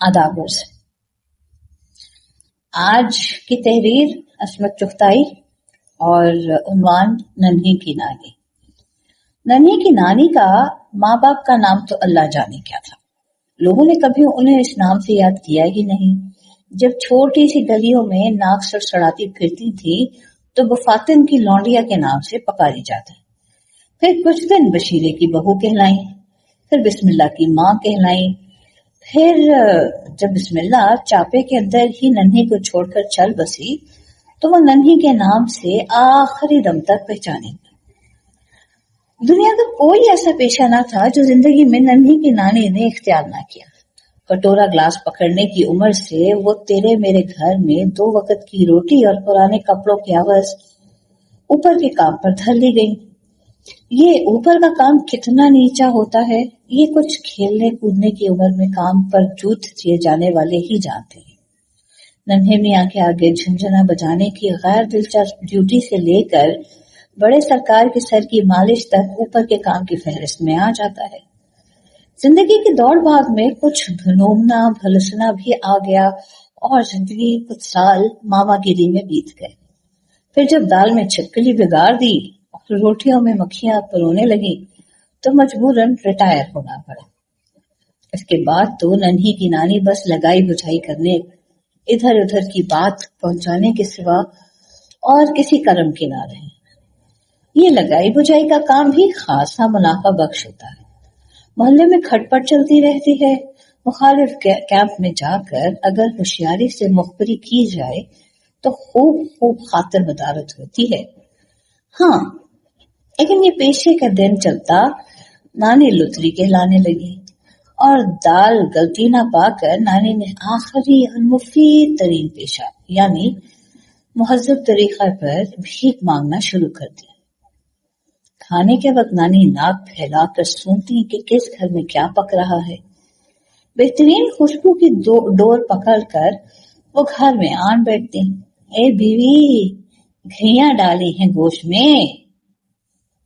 آداب سے آج کی تحریر عصمت چغتائی اور عنوان ننھی کی نانی۔ ننھی کی نانی کا ماں باپ کا نام تو اللہ جانے کیا تھا، لوگوں نے کبھی انہیں اس نام سے یاد کیا ہی نہیں۔ جب چھوٹی سی گلیوں میں ناک سڑسڑاتی پھرتی تھی تو وہ فاطن کی لونڈیا کے نام سے پکاری جاتی، پھر کچھ دن بشیرے کی بہو کہلائیں، پھر بسم اللہ کی ماں کہلائیں، پھر جب بسم اللہ چاپے کے اندر ہی ننھی کو چھوڑ کر چل بسی تو وہ ننھی کے نام سے آخری دم تک پہچانے گی۔ دنیا کا کوئی ایسا پیشہ نہ تھا جو زندگی میں ننھی کی نانی نے اختیار نہ کیا۔ کٹورا گلاس پکڑنے کی عمر سے وہ تیرے میرے گھر میں 2 وقت کی روٹی اور پرانے کپڑوں کے عوض اوپر کے کام پر دھر لی گئی۔ یہ اوپر کا کام کتنا نیچا ہوتا ہے یہ کچھ کھیلنے کودنے کی عمر میں کام پر جوت دیے جانے والے ہی جانتے ہیں۔ ننھے میاں کے آگے جھنجھنا بجانے کی غیر دلچسپ ڈیوٹی سے لے کر بڑے سرکار کے سر کی مالش تک اوپر کے کام کی فہرست میں آ جاتا ہے۔ زندگی کی دوڑ بھاگ میں کچھ بھنومنا بھلسنا بھی آ گیا اور زندگی کچھ سال ماما گیری میں بیت گئے۔ پھر جب دال میں چھپکلی بگاڑ دی اور روٹیوں میں مکھیاں پرونے لگی تو مجبوراً ریٹائر ہونا پڑا۔ اس کے بعد تو ننھی کی نانی بس لگائی بجھائی کرنے، ادھر ادھر کی بات پہنچانے کے سوا اور کسی کرم کی نہ رہی۔ یہ لگائی بجھائی کا کام بھی خاصا منافع بخش ہوتا ہے۔ محلے میں کھٹ پٹ چلتی رہتی ہے۔ مخالف کیمپ میں جا کر اگر ہوشیاری سے مخبری کی جائے تو خوب خاطر مدارت ہوتی ہے۔ ہاں، لیکن یہ پیشے کا دن چلتا نانی لتری کہلانے لگی اور دال گلتی نہ پا کر نانی نے آخری اور مفید ترین پیشہ یعنی مہذب طریقہ پر بھیک مانگنا شروع کر دیا۔ کھانے کے وقت نانی ناک پھیلا کر سنتی کہ کس گھر میں کیا پک رہا ہے۔ بہترین خوشبو کی ڈور پکڑ کر وہ گھر میں آن بیٹھتی۔ اے بیوی، گھیاں ڈالی ہیں گوشت میں؟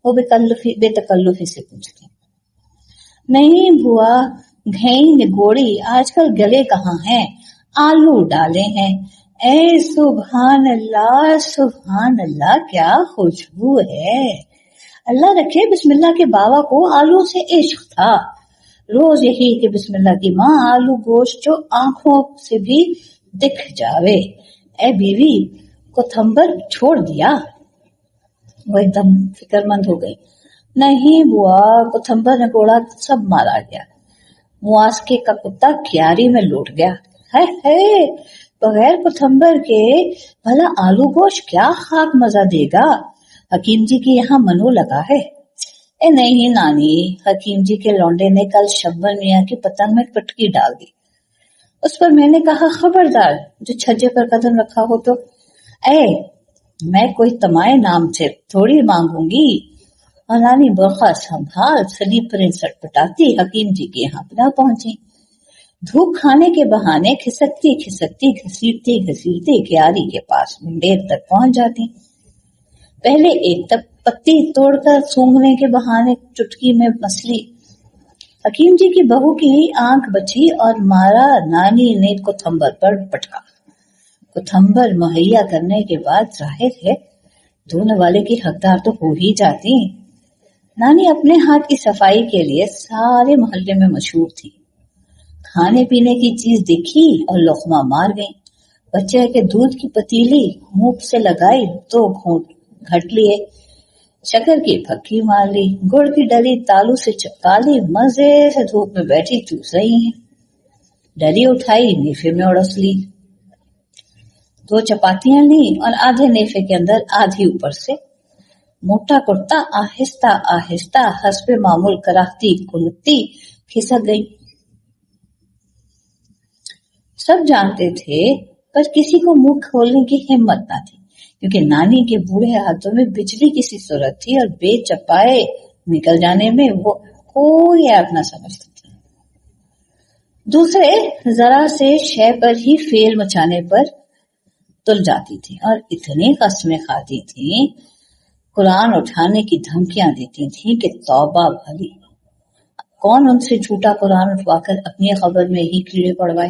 وہ بے تکلفی سے پوچھتی۔ نہیں بھوا، گھئی نگوڑی آج کل گلے کہاں ہیں، آلو ڈالے ہیں۔ اے سبحان اللہ، کیا خوشبو ہے۔ اللہ رکھے بسم اللہ کے بابا کو آلو سے عشق تھا۔ روز یہی کہ بسم اللہ کی ماں آلو گوشت جو آنکھوں سے بھی دکھ جاوے۔ اے بیوی، کوتھمبر چھوڑ دیا؟ وہ ایک دم فکر مند ہو گئی۔ نہیں بوا، کوتھمبر نے کوڑا سب مارا گیا، مواسکے کا کتا کیاری میں لوٹ گیا۔ ہے بغیر کوتھمبر کے بھلا آلو گوشت کیا خاک مزہ دے گا؟ حکیم جی کی یہاں منو لگا ہے۔ اے نہیں نانی، حکیم جی کے لونڈے نے کل شبر میاں کی پتنگ میں پٹکی ڈال دی۔ اس پر میں نے کہا خبردار جو چھجے پر قدم رکھا ہو تو۔ میں کوئی تمائے نام سے تھوڑی مانگوں گی۔ اور نانی برقع سنبھال سلیب پر سٹ پٹاتی حکیم جی کے یہاں نہ پہنچی۔ دھوپ کھانے کے بہانے کھسکتی گھسیٹتی کیاری کے پاس منڈیر تک پہنچ جاتی۔ پہلے ایک پتی توڑ کر سونگھنے کے بہانے چٹکی میں مسلی۔ حکیم جی کی بہو کی آنکھ بچی اور مارا نانی نے کوتھمبر پر پٹکا۔ کوتھمبر مہیا کرنے کے بعد ظاہر ہے دھونے والے کی حقدار تو ہو ہی جاتی۔ نانی اپنے ہاتھ کی صفائی کے لیے سارے محلے میں مشہور تھی۔ کھانے پینے کی چیز دیکھی اور لقمہ مار گئی۔ بچے کے دودھ کی پتیلی منہ سے لگائی، 2 گھونٹ گھٹ لیے، شکر کی پھکی مار لی، گڑ کی ڈلی تالو سے چپکا لی، مزے سے دھوپ میں بیٹھی چوس رہی ہیں۔ ڈلی اٹھائی، نیفے میں اڑس لی، 2 چپاتیاں لی اور آدھے نیفے کے اندر آدھی اوپر سے۔ موٹا کرتا آہستہ آہستہ حسب معمول کراہتی کلتی کھسک گئی۔ سب جانتے تھے پر کسی کو منہ کھولنے کی ہمت نہ تھی کیونکہ نانی کے بوڑھے ہاتھوں میں بجلی کسی صورت تھی اور بے چپائے نکل جانے میں وہ کوئی ایپ نہ سمجھتی تھی۔ دوسرے ذرا سے شے پر ہی فیل مچانے پر تل جاتی تھی اور اتنی قسمیں کھاتی تھی، قرآن اٹھانے کی دھمکیاں دیتی تھی کہ توبہ بھلی، کون ان سے جھوٹا قرآن اٹھوا کر اپنی خبر میں ہی کیڑے پڑوائے۔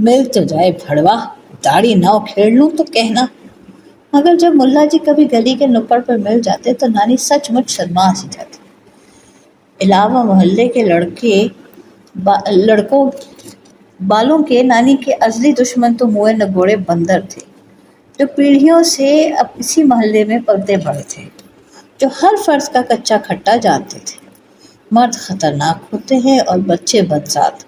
مل تو جائے بھڑوا، داڑھی نہ کھیڑ لوں تو کہنا۔ مگر جب ملا جی کبھی گلی کے نکڑ پر مل جاتے تو نانی سچ مچ شرما سی جاتی۔ علاوہ محلے کے لڑکوں بالوں کے نانی کے ازلی دشمن تو موئے نگوڑے بندر تھے، جو پیڑھیوں سے اب اسی محلے میں پلتے بڑے تھے، جو ہر فرض کا کچا کھٹا جانتے تھے۔ مرد خطرناک ہوتے ہیں اور بچے بدذات،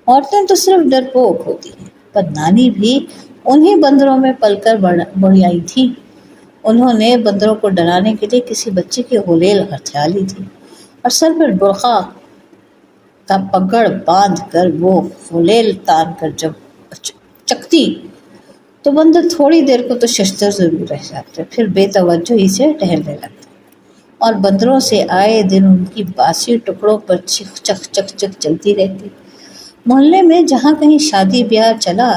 عورتیں تو صرف ڈرپوک ہوتی ہیں، پر نانی بھی انہی بندروں میں پل کر بڑی آئی تھی۔ انہوں نے بندروں کو ڈرانے کے لیے کسی بچے کی غلیل ہتھیا لی تھی، اور سر پر برقع کا پگڑ باندھ کر وہ غلیل تان کر جب چکتی تو بندر تھوڑی دیر کو تو ششدر ضرور رہ جاتے، پھر بے توجہی سے ٹہلنے لگتے، اور بندروں سے آئے دن ان کی باسی ٹکڑوں پر چک چک چک چک چلتی رہتی۔ محلے میں جہاں کہیں شادی بیاہ چلا،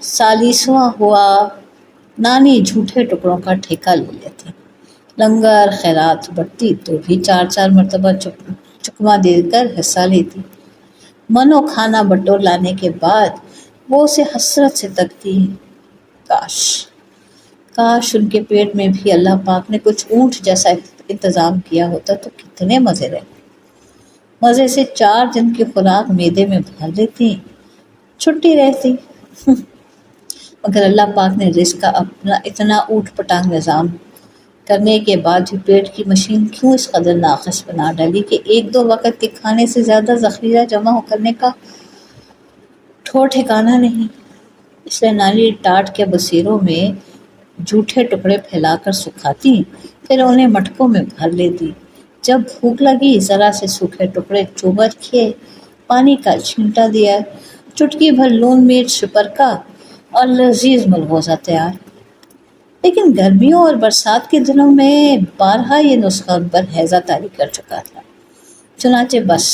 سالیسواں ہوا، نانی جھوٹے ٹکڑوں کا ٹھیکہ لے لیتی، لنگر خیرات بٹتی تو بھی 4 مرتبہ چکما دے کر حصہ لیتی۔ منو کھانا بٹور لانے کے بعد وہ اسے حسرت سے تکتی، کاش ان کے پیٹ میں بھی اللہ پاک نے کچھ اونٹ جیسا انتظام کیا ہوتا تو کتنے مزے رہتے۔ مزے سے 4 دن کی خوراک معدے میں بھر لیتی، چھٹی رہتی۔ مگر اللہ پاک نے رزق کا اپنا اتنا اوٹ پٹانگ نظام کرنے کے بعد بھی پیٹ کی مشین کیوں اس قدر ناقص بنا ڈالی کہ 1-2 وقت کے کھانے سے زیادہ ذخیرہ جمع کرنے کا ٹھور ٹھکانہ نہیں۔ اس لیے نانی ٹاٹ کے بصیروں میں جھوٹے ٹکڑے پھیلا کر سکھاتی، پھر انہیں مٹکوں میں بھر لیتی۔ جب بھوک لگی ذرا سے سوکھے ٹکڑے چوم رکھے، پانی کا چھینٹا دیا، چٹکی بھر لون مرچ شپرکا اور لذیذ ملغوزہ تیار۔ لیکن گرمیوں اور برسات کے دنوں میں بارہا یہ نسخہ ان پر ہیضہ طاری کر چکا تھا، چنانچہ بس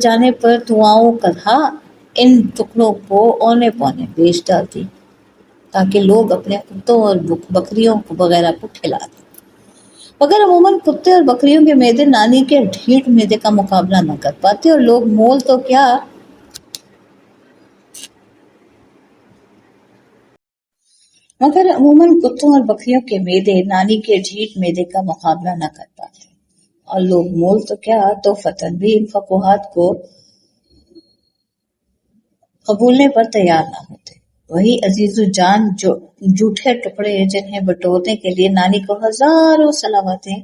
جانے پر دعاؤں کدھا ان ٹکڑوں کو اونے پونے بیچ ڈالتی تاکہ لوگ اپنے کتوں اور بکریوں وغیرہ کو کھلاتے۔ مگر عموماً کتے اور بکریوں کے معدے نانی کے ڈھیٹ معدے کا مقابلہ نہ کر پاتے، اور لوگ مول تو کیا مگر عموماً کتوں اور بکریوں کے معدے نانی کے ڈھیٹ معدے کا مقابلہ نہ کر پاتے، اور لوگ مول تو کیا تو فتن بھی ان فقوہات کو قبولنے پر تیار نہ ہوتے۔ وہی عزیز جان جھوٹے ٹکڑے جنہیں بٹورنے کے لیے نانی کو ہزاروں سلاواتیں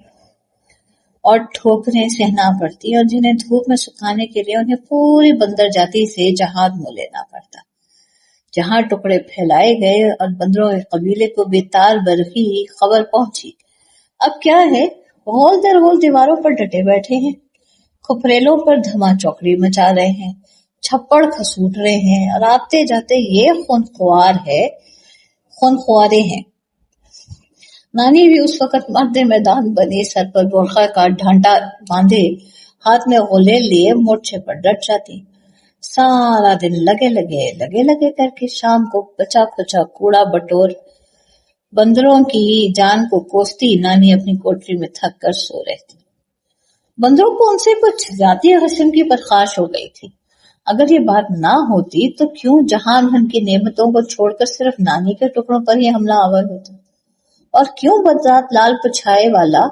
اور ٹھوکریں سہنا پڑتی، اور جنہیں دھوپ میں سکھانے کے لیے انہیں پوری بندر جاتی سے جہاد مول لینا پڑتا۔ جہاں ٹکڑے پھیلائے گئے اور بندروں کے قبیلے کو بےتار برقی خبر پہنچی، اب کیا ہے، غول در غول دیواروں پر ڈٹے بیٹھے ہیں، کھپریلوں پر دھما چوکڑی مچا رہے ہیں، چھپڑ کھسوٹ رہے ہیں، اور آتے جاتے یہ خونخوارے ہیں۔ نانی بھی اس وقت مرد میدان بنی، سر پر برقع کا ڈھانٹا باندھے، ہاتھ میں غلیل لیے مورچے پر ڈٹ جاتی۔ سارا دن لگے کر کے شام کو بچا کھچا کوڑا بٹور بندروں کی جان کو کوستی نانی اپنی کوٹری میں تھک کر سو رہتی۔ بندروں کو ان سے کچھ ذاتی قسم کی پرخاش ہو گئی تھی۔ اگر یہ بات نہ ہوتی تو کیوں جہان بھر کی نعمتوں کو چھوڑ کر صرف نانی کے ٹکڑوں پر ہی حملہ آور ہوتا، اور کیوں بدذات لال پچھائے والا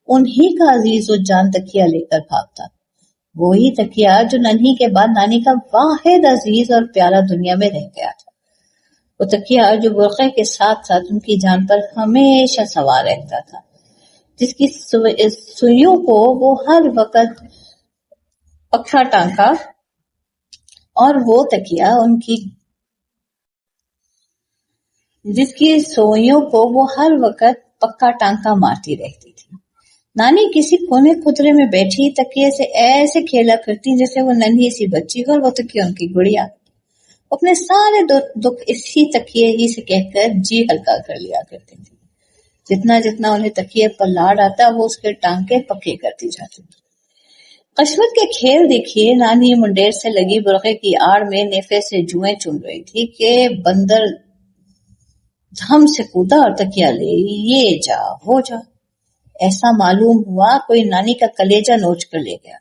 انہی کا عزیز و جان تکیہ لے کر بھاگتا، وہی تکیہ جو ننھی کے بعد نانی کا واحد عزیز اور پیارا دنیا میں رہ گیا تھا، وہ تکیہ جو برقعے کے ساتھ ساتھ ان کی جان پر ہمیشہ سوار رہتا تھا، جس کی سوئیوں کو وہ ہر وقت پکا ٹانکا اور وہ تکیہ جس کی سوئیوں کو وہ ہر وقت پکا ٹانکا مارتی رہتی تھی۔ نانی کسی کونے خطرے میں بیٹھی تکیے سے ایسے کھیلا کرتی جیسے وہ ننھی سی بچی ہو اور وہ تکیہ ان کی گڑیا۔ اپنے سارے دکھ اسی تکیے ہی سے کہہ کر جی ہلکا کر لیا کرتی تھی۔ جتنا انہیں تکیے پر لاڈ آتا وہ اس کے ٹانکے پکے کرتی جاتی۔ قسمت کے کھیل دیکھیے، نانی منڈیر سے لگی برقعے کی آڑ میں نیفے سے جوئیں چن رہی تھی کہ بندر دھم سے کودا اور تکیہ لے یہ جا ہو جا۔ ایسا معلوم ہوا کوئی نانی کا کلیجہ نوچ کر لے گیا۔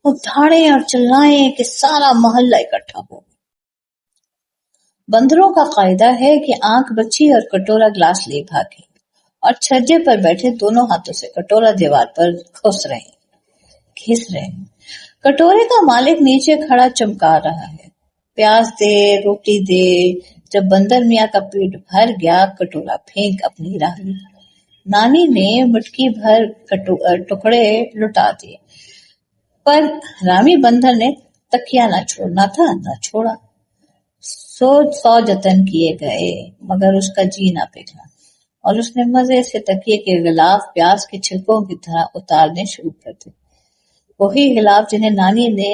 وہ دھاڑیں اور چلائیں کہ سارا محلہ اکٹھا ہو. بندروں کا قاعدہ ہے کہ آنکھ بچی اور کٹورا گلاس لے بھاگے اور چھجے پر بیٹھے دونوں ہاتھوں سے کٹورا دیوار پر گھس رہے. کٹورے کا مالک نیچے کھڑا چمکا رہا ہے، پیاز دے، روٹی دے. جب بندر میاں کا پیٹ بھر گیا، کٹورا پھینک اپنی راہ لی. نانی نے مٹکی بھر ٹکڑے لٹا دیے، پر رامی بندر نے تکیا نہ چھوڑنا تھا، نہ چھوڑا. 100 جتن کیے گئے مگر اس کا جی نہ پگھلا اور اس نے مزے سے تکیے کے غلاف پیاز کے چھلکوں کی طرح اتارنے شروع کر دیے. وہی غلاف جنہیں نانی نے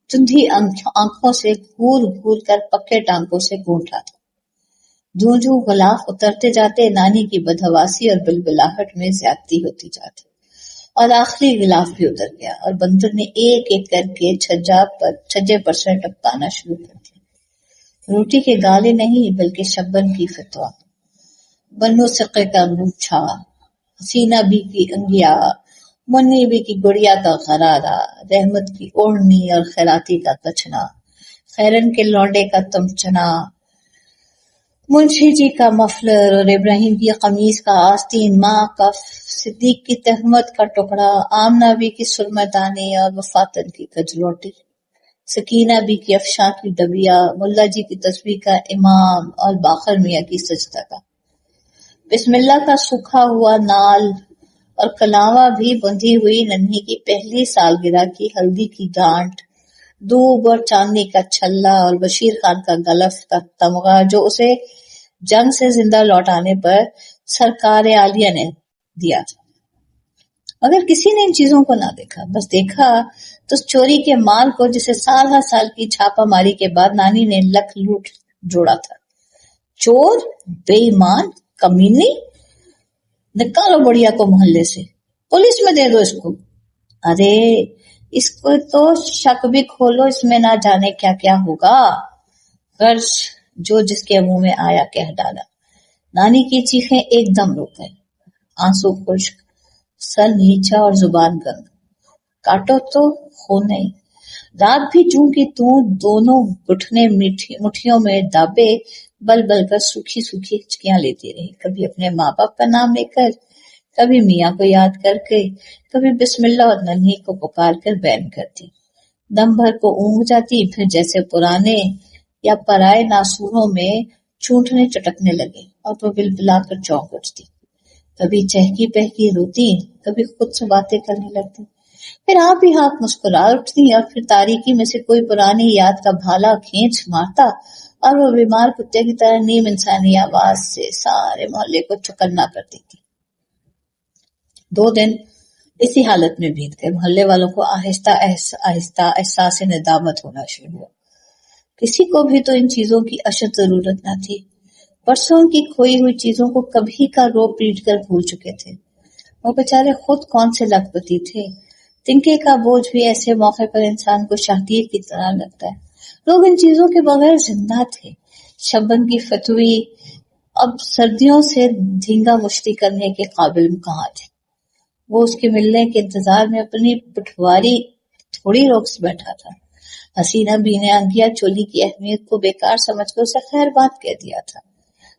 دھندھی آنکھوں سے گھور گھور کر پکے ٹانکوں سے گونٹا تھا. جوں جوں غلاف اترتے جاتے، نانی کی بدحواسی اور بلبلاہٹ میں زیادتی ہوتی جاتی اور آخری غلاف بھی اتر گیا اور بندر نے ایک ایک کر کے چھجے پر سے ٹپکانا شروع کر دیا. روٹی کے گالے نہیں بلکہ شبن کی فتوا، بنو سقے کا انگوچھا، حسینہ بی کی انگیا، منی بی کی گڑیا کا غرارہ، رحمت کی اوڑھنی اور خیراتی کا کچنا، خیرن کے لونڈے کا تمچنا، منشی جی کا مفلر اور ابراہیم کی قمیص کا آستین، ماں کا صدیق کی تہمت کا ٹکڑا، آمنہ بی کی سرمدانی اور وفاتن کی کجلوٹی، سکینہ بی کی افشاں کی ڈبیا، ملا جی کی تسبیح کا امام اور باقر میاں کی سجدہ کا، بسم اللہ کا سوکھا ہوا نال اور کلاواں بھی بندھی ہوئی ننھی کی پہلی سالگرہ کی ہلدی کی گانٹ، دوب اور چاندنی کا چھلا اور بشیر خان کا گلف کا تمغہ جو اسے جنگ سے زندہ لوٹانے پر سرکار عالیہ نے دیا تھا. اگر کسی نے ان چیزوں کو نہ دیکھا، بس دیکھا تو چوری کے مال کو جسے سال ہر سال کی چھاپا ماری کے بعد نانی نے لکھ لوٹ جوڑا تھا. چور، بے ایمان، کمینی، نکالو بڑھیا کو محلے سے، پولیس میں دے دو اس کو. ارے اس کو تو شک بھی کھولو، اس میں نہ جانے کیا کیا ہوگا. غرض جو جس کے منہ میں آیا کہہ ڈالا. نانی کی چیخیں ایک دم رک گئیں، آنسو خشک، سر نیچا اور زبان گنگ. کاٹو تو خون نہیں. رات بھی چوں کی توں دونوں گٹھنے مٹھیوں میں دابے بل بل کر سوکھی سوکھی ہچکیاں لیتی رہی، کبھی اپنے ماں باپ کا نام لے کر، کبھی میاں کو یاد کر کے، کبھی بسم اللہ اور ننھی کو پکار کر بین کرتی. دم بھر کو اونگ جاتی، پھر جیسے پرانے یا پرائے ناسوروں میں چونٹنے چٹکنے لگے اور وہ بلبلا کر چونک اٹھتی. کبھی چہکی پہکی روتی، کبھی خود سے باتیں کرنے لگتی، پھر آپ ہی ہاتھ مسکرا اٹھتی اور پھر تاریکی میں سے کوئی پرانی یاد کا بھالا کھینچ مارتا اور وہ بیمار کتے کی طرح نیم انسانی آواز سے سارے محلے کو چکنا کر دیتی. 2 دن اسی حالت میں بیت گئے. محلے والوں کو آہستہ آہستہ احساس ندامت ہونا شروع ہوا. کسی کو بھی تو ان چیزوں کی اشد ضرورت نہ تھی. برسوں کی کھوئی ہوئی چیزوں کو کبھی کا رو پیٹ کر بھول چکے تھے. وہ بیچارے خود کون سے لکھپتی تھے. تنکے کا بوجھ بھی ایسے موقع پر انسان کو شاہدیر کی طرح لگتا ہے. لوگ ان چیزوں کے بغیر زندہ تھے. شبن کی فتوی اب سردیوں سے دھینگا مشتی کرنے کے قابل کہاں تھے. وہ اس کے ملنے کے انتظار میں اپنی پٹواری تھوڑی روک سے بیٹھا تھا. حسینہ بی نے انگیا چولی کی اہمیت کو بیکار سمجھ کر اسے خیر بات کہہ دیا تھا.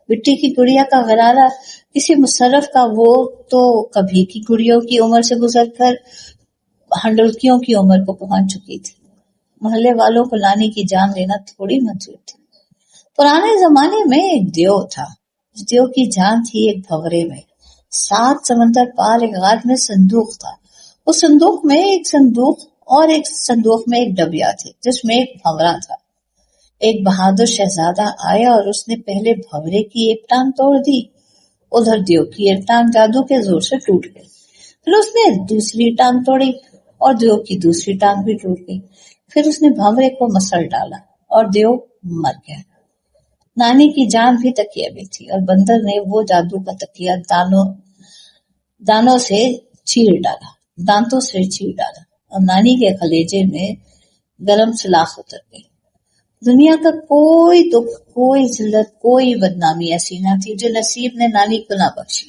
مٹی کی گڑیا کا غرارہ کسی مصرف کا، وہ تو کبھی کی گڑیوں کی عمر سے گزر کر ہنڈولکیوں کی عمر کو پہنچ چکی تھی. محلے والوں کو نانی کی جان لینا تھوڑی منظور تھی. پرانے زمانے میں ایک دیو تھا. اس دیو کی جان تھی ایک بھورے میں. 7 سمندر پار ایک غار میں صندوق تھا. اس صندوق میں ایک صندوق میں ایک ڈبیا تھی جس میں ایک بھنورا تھا. ایک بہادر شہزادہ آیا اور اس نے پہلے بھنورے کی ایک ٹانگ توڑ دی. ادھر دیو کی ایک ٹانگ جادو کے زور سے ٹوٹ گئی. پھر اس نے دوسری ٹانگ توڑی اور دیو کی دوسری ٹانگ بھی ٹوٹ گئی. پھر اس نے بھنورے کو مسل ڈالا اور دیو مر گیا. نانی کی جان بھی تکیہ میں تھی اور بندر نے وہ جادو کا تکیہ دانتوں سے چیر ڈالا اور نانی کے کلیجے میں گرم سلاخ اتر گئی. دنیا کا کوئی دکھ، کوئی ذلت، کوئی بدنامی ایسی نہ تھی جو نصیب نے نانی کو نہ بخشی.